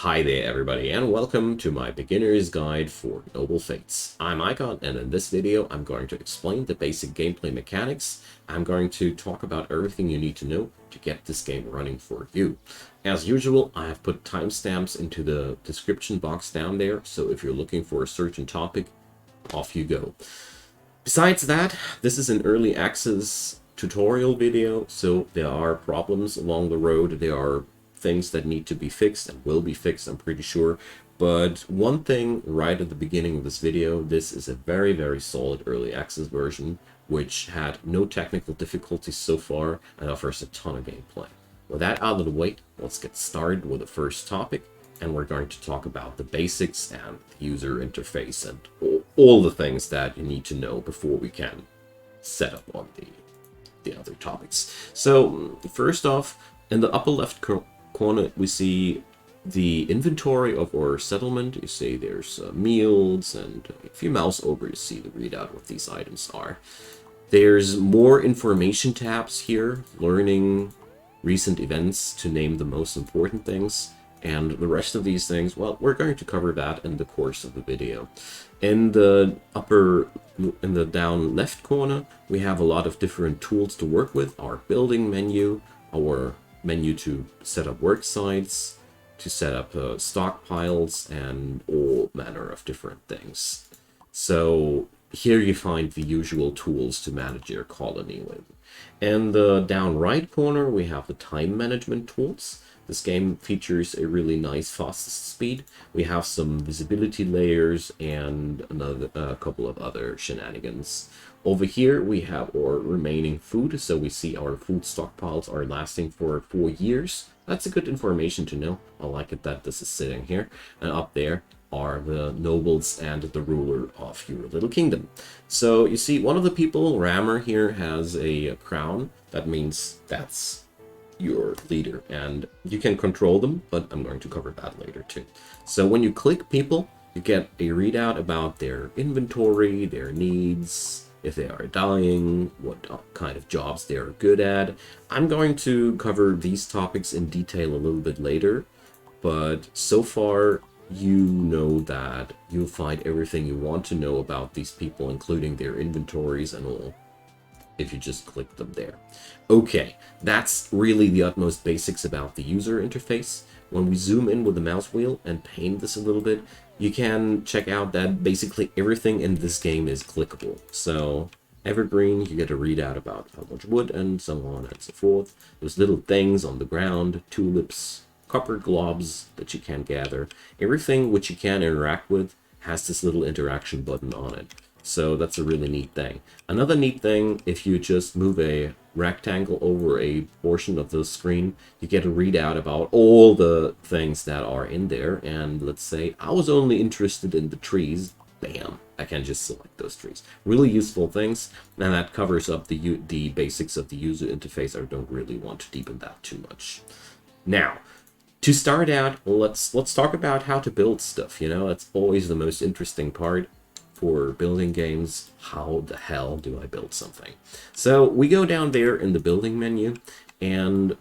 Hi there everybody and welcome to my beginner's guide for Noble Fates. I'm Icon and in this video I'm going to explain the basic gameplay mechanics. I'm going to talk about everything you need to know to get this game running for you. As usual, I have put timestamps into the description box down there, so if you're looking for a certain topic, off you go. Besides that, this is an early access tutorial video, so there are problems along the road. There are things that need to be fixed and will be fixed, I'm pretty sure. But one thing right at the beginning of this video, this is a very solid early access version, which had no technical difficulties so far and offers a ton of gameplay. With that out of the way, let's get started with the first topic, and we're going to talk about the basics and the user interface and all the things that you need to know before we can set up on the other topics. So first off, in the upper left corner we see the inventory of our settlement. You see there's meals, and if you mouse over you see the readout what these items are. There's more information tabs here, learning, recent events, to name the most important things, and the rest of these things, well, we're going to cover that in the course of the video. In the down left corner we have a lot of different tools to work with: our building menu, our menu to set up work sites, to set up stockpiles, and all manner of different things. So here you find the usual tools to manage your colony with. In the down right corner we have the time management tools. This game features a really nice fastest speed. We have some visibility layers and a couple of other shenanigans. Over here we have our remaining food, so we see our food stockpiles are lasting for 4 years. That's a good information to know. I like it that this is sitting here. And up there are the nobles and the ruler of your little kingdom. So you see one of the people, Rammer here, has a crown. That means that's your leader, and you can control them, but I'm going to cover that later too. So when you click people, you get a readout about their inventory, their needs, if they are dying, what kind of jobs they are good at. I'm going to cover these topics in detail a little bit later, but so far you know that you'll find everything you want to know about these people, including their inventories and all, if you just click them there. Okay, that's really the utmost basics about the user interface. When we zoom in with the mouse wheel and paint this a little bit, you can check out that basically everything in this game is clickable. So evergreen, you get a readout about how much wood and so on and so forth. There's little things on the ground, tulips, copper globs that you can gather. Everything which you can interact with has this little interaction button on it. So that's a really neat thing. Another neat thing, if you just move a rectangle over a portion of the screen, you get a readout about all the things that are in there. And let's say I was only interested in the trees. Bam, I can just select those trees. Really useful things, and that covers up the basics of the user interface. I don't really want to deepen that too much. Now, to start out, let's talk about how to build stuff. You know, that's always the most interesting part for building games. How the hell do I build something? So we go down there in the building menu, and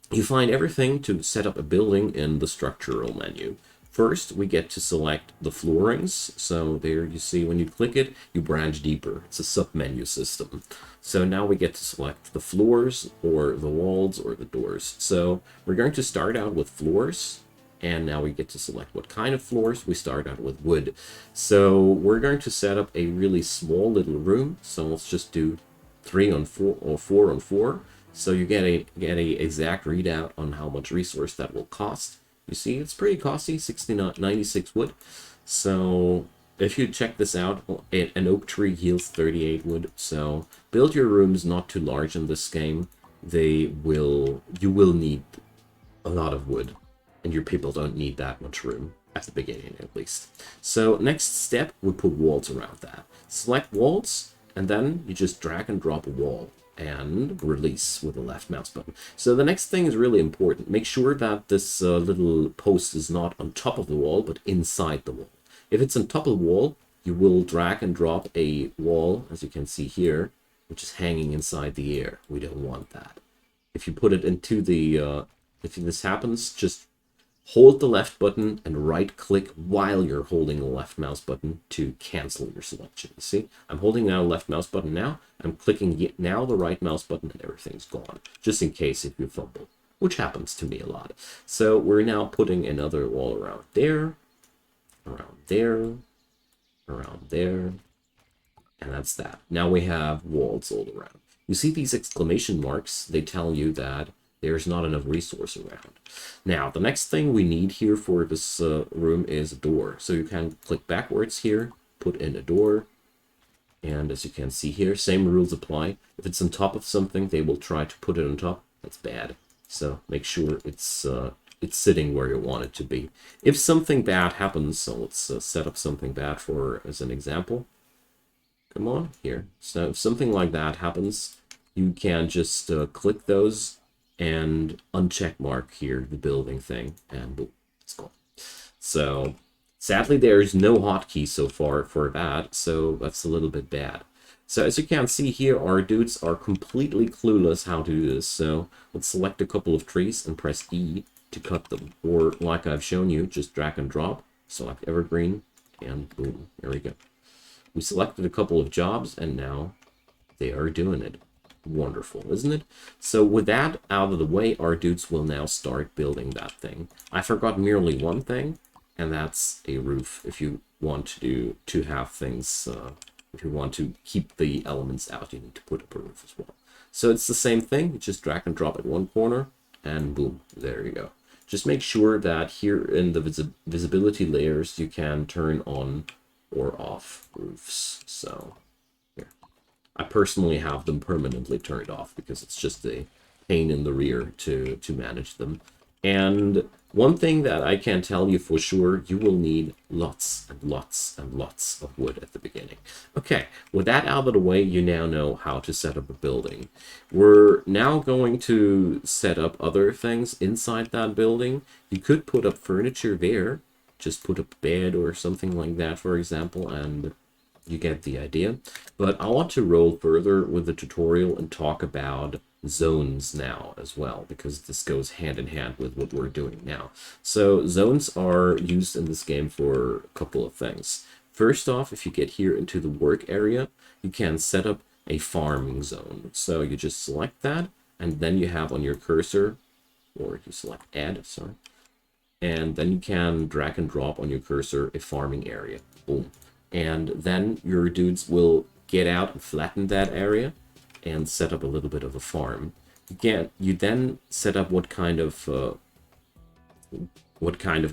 you find everything to set up a building in the structural menu. First, we get to select the floorings. So there you see when you click it, you branch deeper. It's a sub-menu system. So now we get to select the floors or the walls or the doors. So we're going to start out with floors. And now we get to select what kind of floors. We start out with wood. So we're going to set up a really small little room. So let's just do 3 on 4 or 4 on 4. So you get a exact readout on how much resource that will cost. You see, it's pretty costly, 96 wood. So if you check this out, an oak tree yields 38 wood. So build your rooms not too large in this game. You will need a lot of wood, and your people don't need that much room at the beginning, at least. So next step, we put walls around that. Select walls, and then you just drag and drop a wall and release with the left mouse button. So the next thing is really important. Make sure that this little post is not on top of the wall, but inside the wall. If it's on top of the wall, you will drag and drop a wall, as you can see here, which is hanging inside the air. We don't want that. If you put it into the, if this happens, just hold the left button and right click while you're holding the left mouse button to cancel your selection. You see, I'm holding now the left mouse button now, I'm clicking now the right mouse button and everything's gone, just in case if you fumble, which happens to me a lot. So we're now putting another wall around there, around there, around there, and that's that. Now we have walls all around. You see these exclamation marks, they tell you that there's not enough resource around. Now, the next thing we need here for this room is a door. So you can click backwards here, put in a door, and as you can see here, same rules apply. If it's on top of something, they will try to put it on top. That's bad. So make sure it's sitting where you want it to be. If something bad happens, so let's set up something bad for as an example. Come on, here. So if something like that happens, you can just click those and uncheck mark here the building thing, and boom, it's gone. So sadly, there's no hotkey so far for that, so that's a little bit bad. So as you can see here, our dudes are completely clueless how to do this. So let's select a couple of trees and press E to cut them. Or like I've shown you, just drag and drop, select evergreen, and boom, there we go. We selected a couple of jobs, and now they are doing it. Wonderful, isn't it? So with that out of the way, our dudes will now start building that thing. I forgot merely one thing, and that's a roof. If you want to have things, if you want to keep the elements out, you need to put up a roof as well. So it's the same thing. You just drag and drop at one corner, and boom, there you go. Just make sure that here in the visibility layers, you can turn on or off roofs. So here, I personally have them permanently turned off because it's just a pain in the rear to manage them. And one thing that I can tell you for sure, you will need lots and lots and lots of wood at the beginning. Okay, with that out of the way, you now know how to set up a building. We're now going to set up other things inside that building. You could put up furniture there. Just put a bed or something like that, for example, and you get the idea. But I want to roll further with the tutorial and talk about zones now as well, because this goes hand in hand with what we're doing now. So zones are used in this game for a couple of things. First off, if you get here into the work area, you can set up a farming zone. So you just select that, and then you have on your cursor, or you select add, sorry, and then you can drag and drop on your cursor a farming area. Boom. And then your dudes will get out and flatten that area and set up a little bit of a farm. You then set up what kind of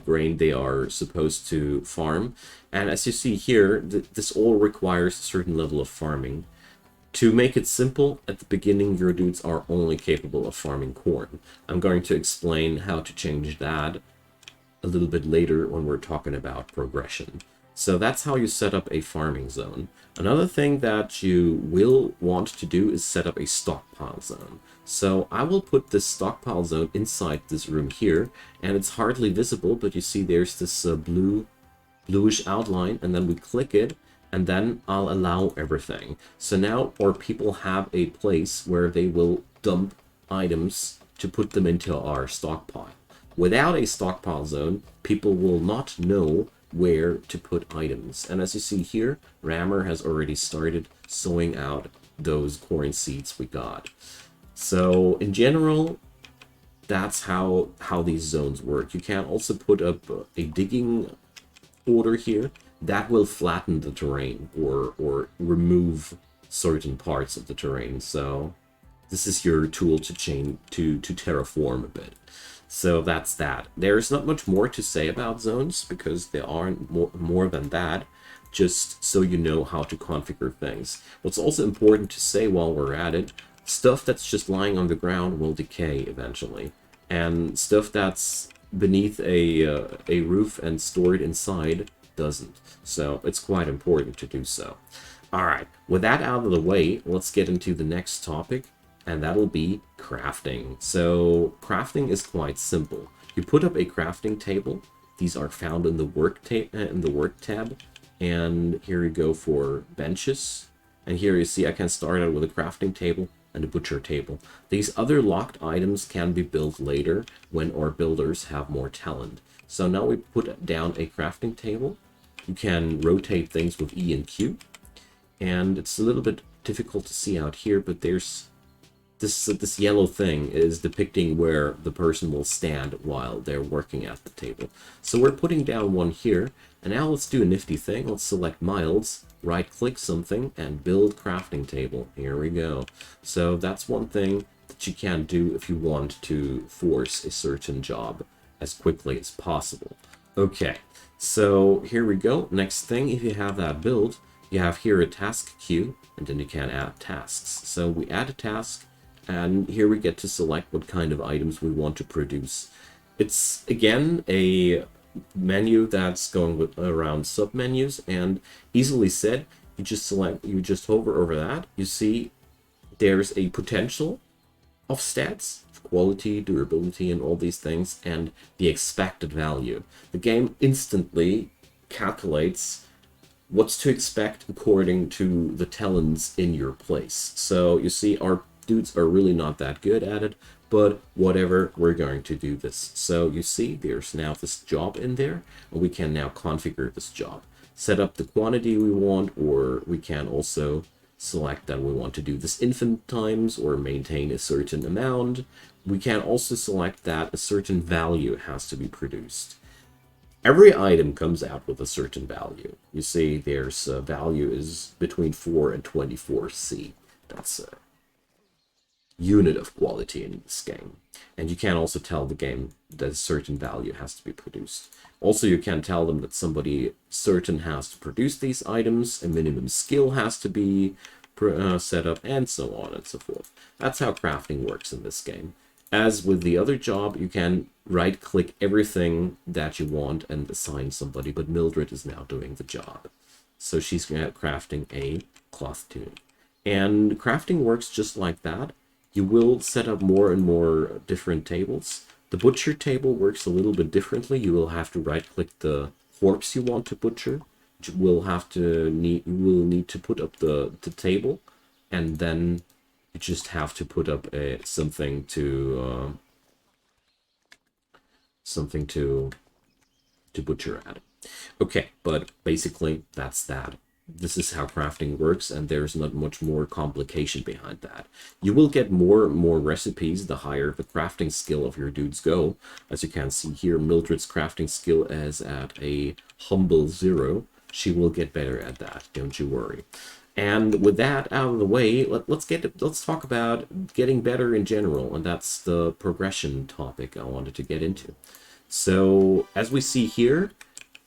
grain they are supposed to farm. And as you see here, this all requires a certain level of farming. To make it simple, at the beginning, your dudes are only capable of farming corn. I'm going to explain how to change that a little bit later when we're talking about progression. So that's how you set up a farming zone. Another thing that you will want to do is set up a stockpile zone. So I will put this stockpile zone inside this room here, and it's hardly visible, but you see there's this bluish outline, and then we click it, and then I'll allow everything. So now our people have a place where they will dump items to put them into our stockpile. Without a stockpile zone, people will not know where to put items. And as you see here, Rammer has already started sowing out those corn seeds we got. So in general, that's how these zones work. You can also put up a digging order here that will flatten the terrain or remove certain parts of the terrain. So this is your tool to terraform a bit. So that's that. There's not much more to say about zones because there aren't more than that, just so you know how to configure things. What's also important to say while we're at it, stuff that's just lying on the ground will decay eventually, and stuff that's beneath a roof and stored inside doesn't. So it's quite important to do so. Alright, with that out of the way, let's get into the next topic, and that'll be crafting. So crafting is quite simple. You put up a crafting table. These are found in the work tab, and here you go for benches. And here you see I can start out with a crafting table and a butcher table. These other locked items can be built later when our builders have more talent. So now we put down a crafting table. You can rotate things with E and Q. And it's a little bit difficult to see out here, but there's this yellow thing is depicting where the person will stand while they're working at the table. So we're putting down one here, and now let's do a nifty thing. Let's select Miles, right-click something, and build crafting table. Here we go. So that's one thing that you can do if you want to force a certain job as quickly as possible. Okay, so here we go. Next thing, if you have that build, you have here a task queue, and then you can add tasks. So we add a task, and here we get to select what kind of items we want to produce. It's, again, a menu that's going with around submenus, and easily said, you just hover over that. You see there's a potential of stats, quality, durability, and all these things, and the expected value. The game instantly calculates what's to expect according to the talents in your place. So you see our dudes are really not that good at it, but whatever, we're going to do this. So you see there's now this job in there, and we can now configure this job. Set up the quantity we want, or we can also select that we want to do this infinite times or maintain a certain amount. We can also select that a certain value has to be produced. Every item comes out with a certain value. You see there's value is between 4 and 24C. That's a unit of quality in this game. And you can also tell the game that a certain value has to be produced. Also, you can tell them that somebody certain has to produce these items, a minimum skill has to be set up, and so on and so forth. That's how crafting works in this game. As with the other job, you can right-click everything that you want and assign somebody, but Mildred is now doing the job. So she's crafting a cloth tunic. And crafting works just like that. You will set up more and more different tables. The butcher table works a little bit differently. You will have to right-click the corpse you want to butcher. You will need to put up the table, and then you just have to put up something to butcher at. Okay, but basically that's that. This is how crafting works, and there's not much more complication behind that. You will get more and more recipes the higher the crafting skill of your dudes go. As you can see here, Mildred's crafting skill is at a humble 0. She will get better at that, don't you worry. And with that out of the way, let's talk about getting better in general, and that's the progression topic I wanted to get into. So as we see here,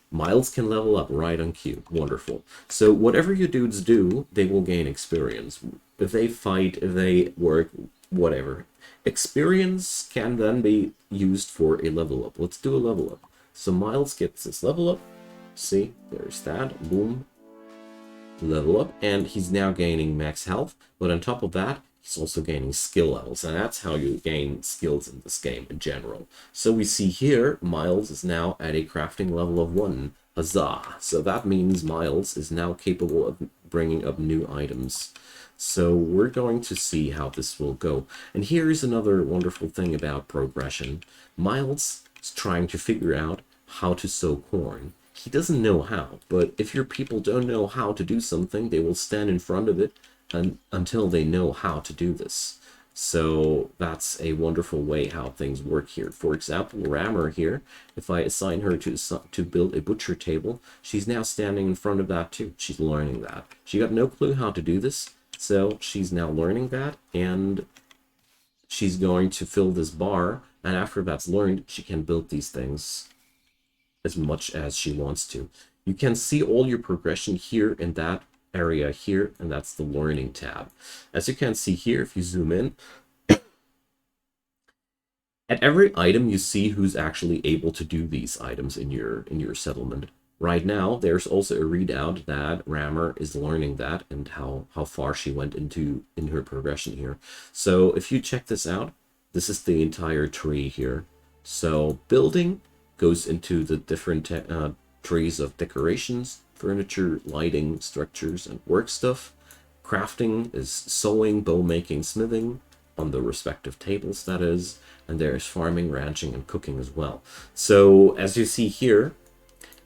Miles can level up right on cue. Wonderful. So whatever your dudes do, they will gain experience. If they fight, if they work, whatever. Experience can then be used for a level up. Let's do a level up. So Miles gets this level up. See, there's that. Boom. Level up. And he's now gaining max health. But on top of that, he's also gaining skill levels, and that's how you gain skills in this game in general. So we see here, Miles is now at a crafting level of 1. Huzzah! So that means Miles is now capable of bringing up new items. So we're going to see how this will go. And here is another wonderful thing about progression. Miles is trying to figure out how to sow corn. He doesn't know how, but if your people don't know how to do something, they will stand in front of it until they know how to do this. So that's a wonderful way how things work here. For example, Rammer here, if I assign her to build a butcher table, she's now standing in front of that too. She's learning that. She got no clue how to do this, so she's now learning that, and she's going to fill this bar, and after that's learned, she can build these things as much as she wants to. You can see all your progression here in that area here, and that's the learning tab. As you can see here, if you zoom in, at every item you see who's actually able to do these items in your settlement. Right now there's also a readout that Rammer is learning that and how far she went in her progression here. So if you check this out, this is the entire tree here. So building goes into the different trees of decorations, furniture, lighting, structures, and work stuff. Crafting is sewing, bow making, smithing on the respective tables, that is. And there's farming, ranching, and cooking as well. So as you see here,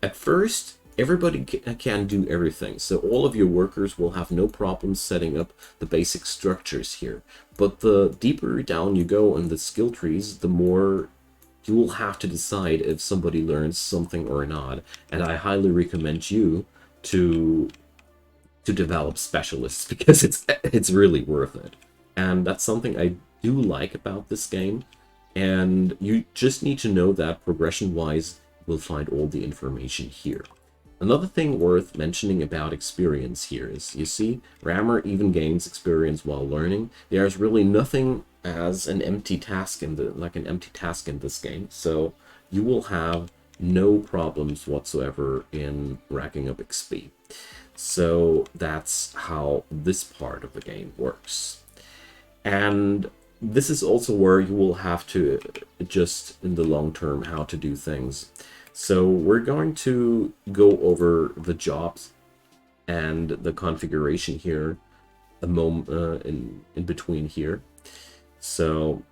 at first, everybody can do everything. So all of your workers will have no problems setting up the basic structures here. But the deeper down you go in the skill trees, the more you will have to decide if somebody learns something or not. And I highly recommend you to develop specialists because it's really worth it. And that's something I do like about this game. And you just need to know that progression-wise, we'll find all the information here. Another thing worth mentioning about experience here is, you see, Rammer even gains experience while learning. There's really nothing as an empty task in this game, so you will have no problems whatsoever in racking up XP. So that's how this part of the game works. And this is also where you will have to adjust in the long term how to do things. So we're going to go over the jobs and the configuration here a moment in between here. So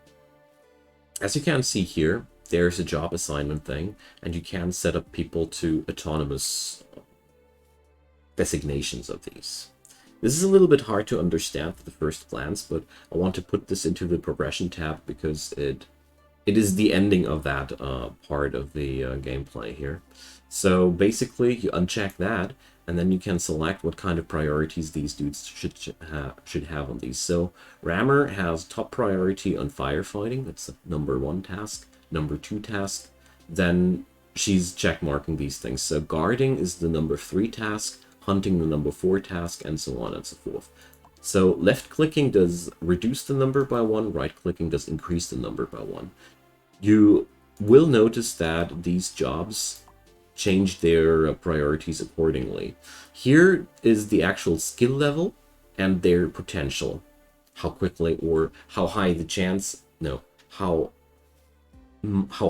as you can see here, there's a job assignment thing, and you can set up people to autonomous designations of these. This is a little bit hard to understand at the first glance, but I want to put this into the progression tab because it is the ending of that part of the gameplay here. So basically, you uncheck that, and then you can select what kind of priorities these dudes should have on these. So Rammer has top priority on firefighting. That's the #1 task. #2 task. Then she's check marking these things. So guarding is the #3 task. Hunting the #4 task, and so on and so forth. So left clicking does reduce the number by 1, right clicking does increase the number by 1. You will notice that these jobs change their priorities accordingly. Here is the actual skill level and their potential. How quickly or how high the chance, no, how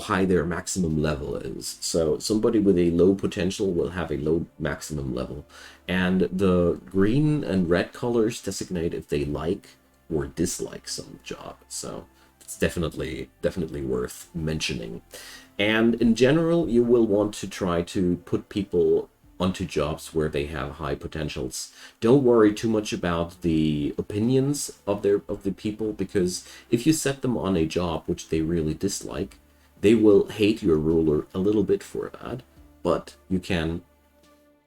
high their maximum level is. So somebody with a low potential will have a low maximum level. And the green and red colors designate if they like or dislike some job. So it's definitely worth mentioning. And in general, you will want to try to put people onto jobs where they have high potentials. Don't worry too much about the opinions of the people, because if you set them on a job which they really dislike, they will hate your ruler a little bit for that, but you can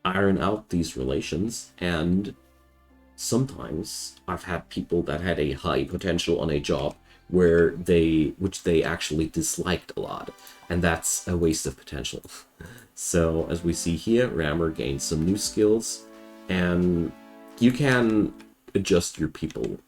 iron out these relations. And sometimes I've had people that had a high potential on a job which they actually disliked a lot, and that's a waste of potential. So as we see here, Rammer gains some new skills, and you can adjust your people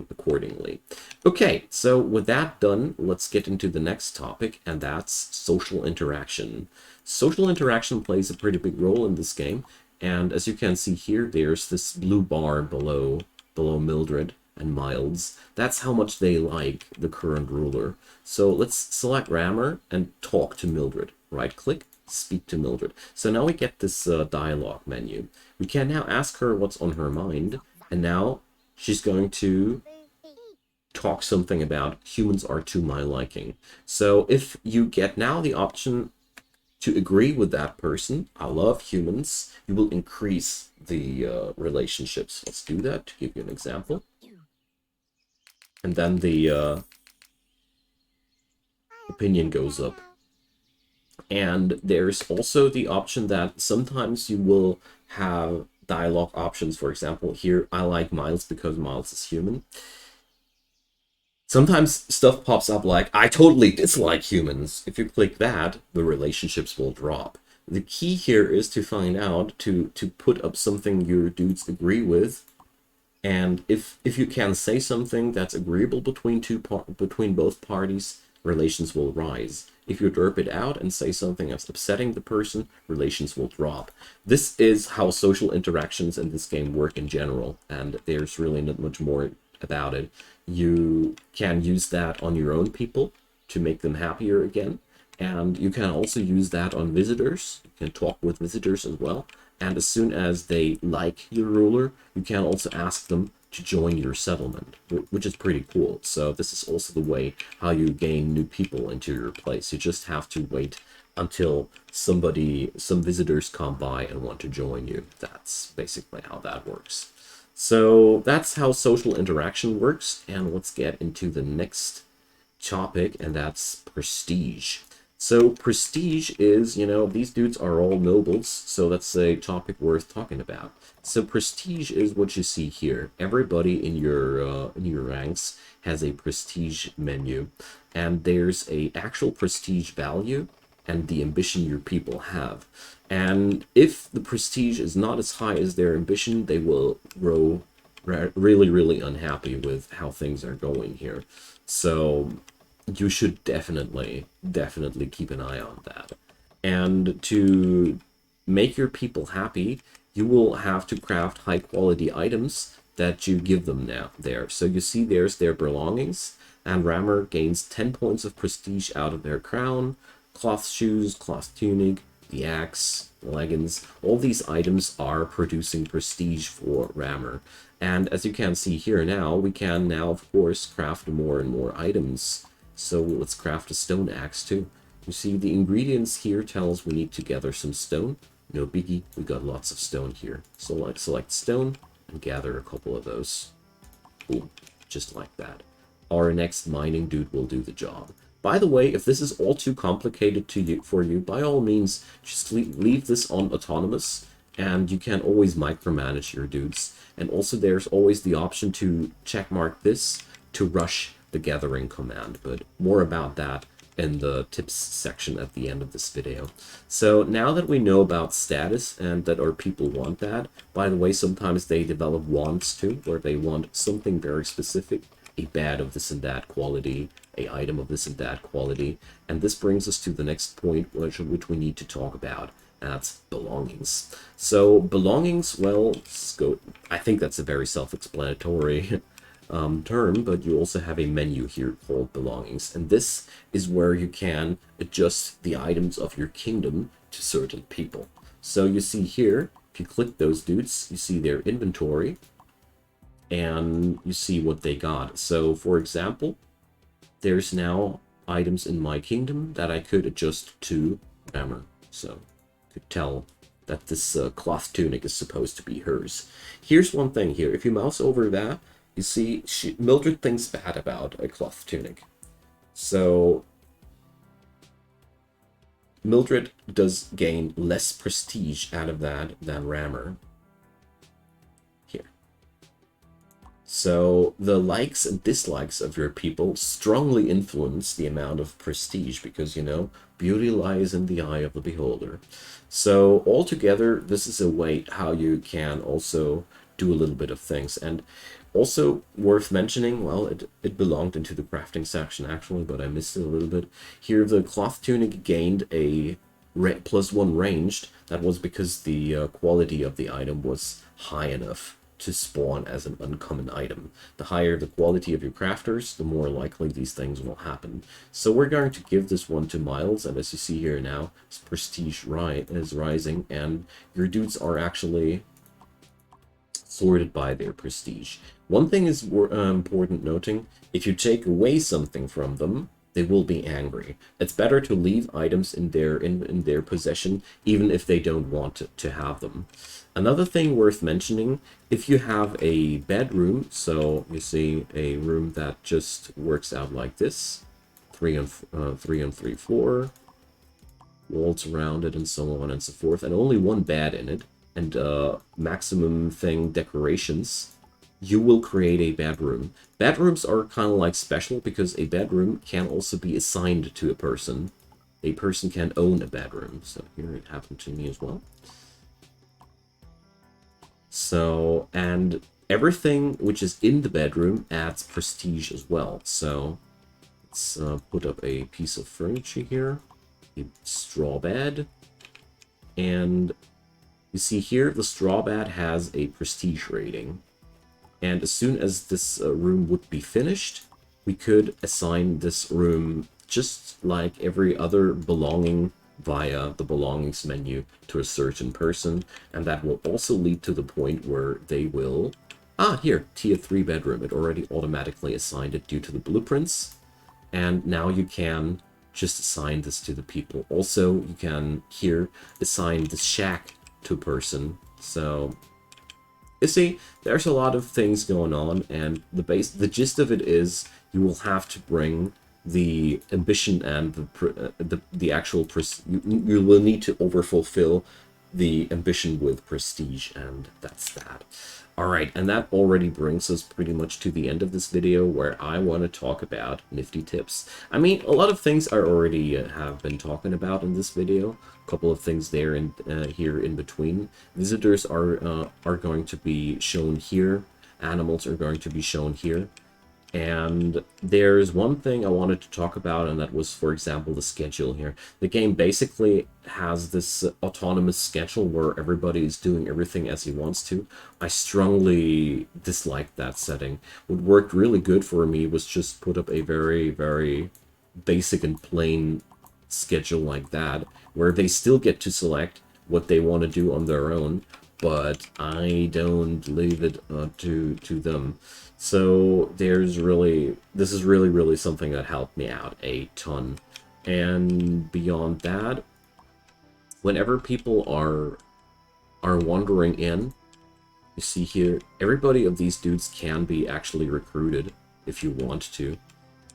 accordingly. Okay, so with that done, let's get into the next topic, and that's social interaction. Social interaction plays a pretty big role in this game, and as you can see here, there's this blue bar below Mildred and Miles. That's how much they like the current ruler. So let's select Rammer and talk to Mildred. Right click, speak to Mildred. So now we get this dialogue menu. We can now ask her what's on her mind, and now she's going to talk something about humans are to my liking. So if you get now the option to agree with that person, I love humans, you will increase the relationships. Let's do that to give you an example. And then the opinion goes up. And there's also the option that sometimes you will have dialogue options. For example, here I like Miles because Miles is human. Sometimes stuff pops up like, I totally dislike humans. If you click that, the relationships will drop. The key here is to find out, to put up something your dudes agree with. And if you can say something that's agreeable between both parties, relations will rise. If you derp it out and say something that's upsetting the person, relations will drop. This is how social interactions in this game work in general, and there's really not much more about it. You can use that on your own people to make them happier again, and you can also use that on visitors. You can talk with visitors as well, and as soon as they like your ruler, you can also ask them to join your settlement, which is pretty cool. So this is also the way how you gain new people into your place. You just have to wait until some visitors come by and want to join you. That's basically how that works. So that's how social interaction works. And let's get into the next topic, and that's prestige. So prestige is, these dudes are all nobles, so that's a topic worth talking about. So prestige is what you see here. Everybody in your ranks has a prestige menu, and there's a actual prestige value and the ambition your people have. And if the prestige is not as high as their ambition, they will grow really, really unhappy with how things are going here. So you should definitely keep an eye on that. And to make your people happy, you will have to craft high quality items that you give them now there. So you see there's their belongings, and Rammer gains 10 points of prestige out of their crown, cloth shoes, cloth tunic, the axe, leggings. All these items are producing prestige for Rammer. And as you can see here now, we can now, of course, craft more and more items. So let's craft a stone axe too. You see the ingredients here tell us we need to gather some stone. No biggie, we got lots of stone here. So let's select stone and gather a couple of those. Boom, just like that. Our next mining dude will do the job. By the way, if this is all too complicated for you, by all means, just leave this on autonomous, and you can always micromanage your dudes. And also there's always the option to checkmark this to rush the gathering command, but more about that in the tips section at the end of this video. So now that we know about status and that our people want that, by the way, sometimes they develop wants too, where they want something very specific, a bed of this and that quality, a item of this and that quality. And this brings us to the next point, which we need to talk about. That's belongings. So belongings, well, I think that's a very self-explanatory term, but you also have a menu here called belongings, and this is where you can adjust the items of your kingdom to certain people. So you see here, if you click those dudes, you see their inventory and you see what they got. So for example, there's now items in my kingdom that I could adjust to Rammer. So I could tell that this cloth tunic is supposed to be hers. Here's one thing here. If you mouse over that, you see Mildred thinks bad about a cloth tunic. So Mildred does gain less prestige out of that than Rammer. Here. So the likes and dislikes of your people strongly influence the amount of prestige because, beauty lies in the eye of the beholder. So altogether, this is a way how you can also do a little bit of things. And also worth mentioning, well, it belonged into the crafting section actually, but I missed it a little bit. Here the cloth tunic gained a +1 ranged. That was because the quality of the item was high enough to spawn as an uncommon item. The higher the quality of your crafters, the more likely these things will happen. So we're going to give this one to Miles, and as you see here now, his prestige is rising, and your dudes are actually sorted by their prestige. One thing is important noting, if you take away something from them, they will be angry. It's better to leave items in their possession, even if they don't want to have them. Another thing worth mentioning, if you have a bedroom, so you see a room that just works out like this, 3 on 3 floor, walls around it, and so on and so forth, and only one bed in it, and maximum thing decorations, you will create a bedroom. Bedrooms are kind of like special because a bedroom can also be assigned to a person. A person can own a bedroom. So here it happened to me as well. So, and everything which is in the bedroom adds prestige as well. So let's put up a piece of furniture here, a straw bed, and you see here the straw bed has a prestige rating. And as soon as this room would be finished, we could assign this room just like every other belonging via the belongings menu to a certain person, and that will also lead to the point where they will Ah, here, tier 3 bedroom. It already automatically assigned it due to the blueprints. And now you can just assign this to the people. Also, you can here assign this shack to a person. So you see, there's a lot of things going on, and the gist of it is you will have to bring the ambition and the actual you will need to overfulfill the ambition with prestige, and that's that. All right, and that already brings us pretty much to the end of this video, where I want to talk about nifty tips. I mean, a lot of things I already have been talking about in this video. A couple of things there and here in between. Visitors are going to be shown here. Animals are going to be shown here. And there's one thing I wanted to talk about, and that was, for example, the schedule here. The game basically has this autonomous schedule where everybody is doing everything as he wants to. I strongly disliked that setting. What worked really good for me was just put up a very, very basic and plain schedule like that, where they still get to select what they want to do on their own, but I don't leave it to them. So this is really something that helped me out a ton. And beyond that, whenever people are wandering in, you see here, everybody of these dudes can be actually recruited if you want to.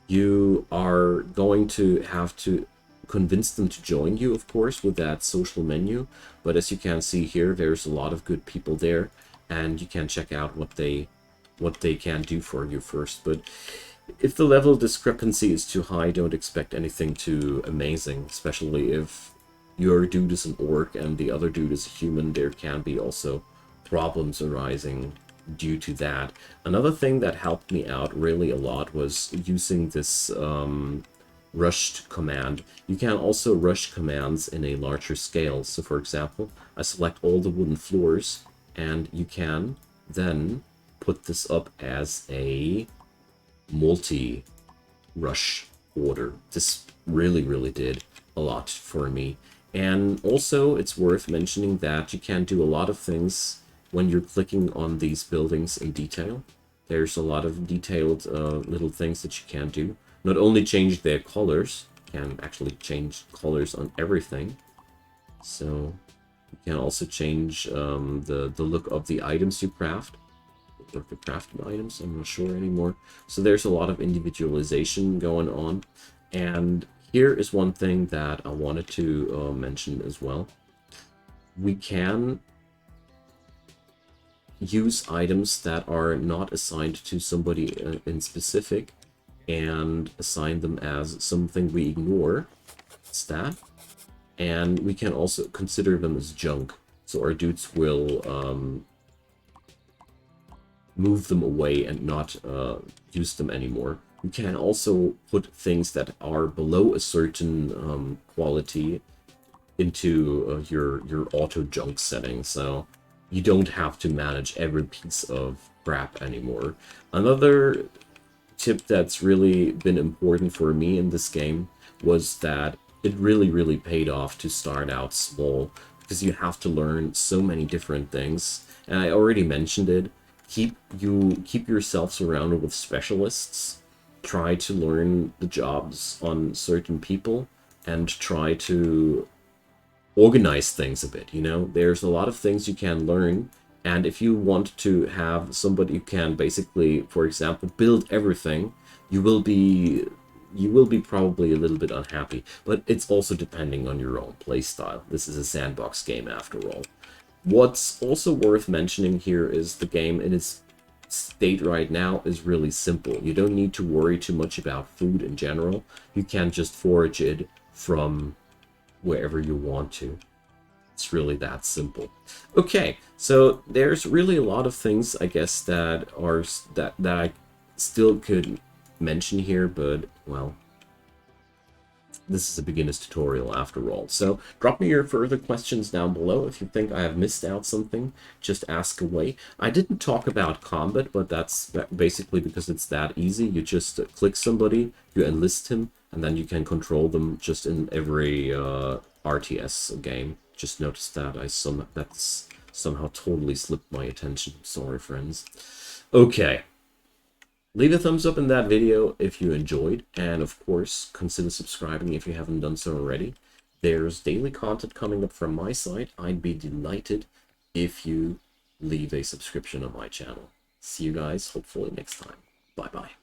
You are going to have to convince them to join you, of course, with that social menu. But as you can see here, there's a lot of good people there, and you can check out what they can do for you first. But if the level discrepancy is too high, don't expect anything too amazing, especially if your dude is an orc and the other dude is a human. There can be also problems arising due to that. Another thing that helped me out really a lot was using this rushed command. You can also rush commands in a larger scale. So for example, I select all the wooden floors, and you can then put this up as a multi-rush order. This really did a lot for me. And also, it's worth mentioning that you can do a lot of things when you're clicking on these buildings in detail. There's a lot of detailed little things that you can do. Not only change their colors, you can actually change colors on everything. So you can also change the look of the items you craft. Or the crafted items, I'm not sure anymore. So there's a lot of individualization going on. And here is one thing that I wanted to mention as well. We can use items that are not assigned to somebody in specific and assign them as something we ignore. It's that. And we can also consider them as junk. So our dudes will move them away and not use them anymore. You can also put things that are below a certain quality into your auto junk setting, so you don't have to manage every piece of crap anymore. Another tip that's really been important for me in this game was that it really paid off to start out small, because you have to learn so many different things. And I already mentioned it. Keep yourself surrounded with specialists. Try to learn the jobs on certain people and try to organize things a bit. You know, there's a lot of things you can learn, and if you want to have somebody who can basically, for example, build everything, you will be probably a little bit unhappy. But it's also depending on your own play style. This is a sandbox game after all. What's also worth mentioning here is the game in its state right now is really simple. You don't need to worry too much about food in general. You can just forage it from wherever you want to. It's really that simple. Okay, so there's really a lot of things, I guess, that I still could mention here, but well, this is a beginner's tutorial after all. So drop me your further questions down below. If you think I have missed out something, just ask away. I didn't talk about combat, but that's basically because it's that easy. You just click somebody, you enlist him, and then you can control them just in every RTS game. Just noticed that that's somehow totally slipped my attention. Sorry, friends. Okay. Leave a thumbs up in that video if you enjoyed, and of course, consider subscribing if you haven't done so already. There's daily content coming up from my side. I'd be delighted if you leave a subscription on my channel. See you guys hopefully next time. Bye bye.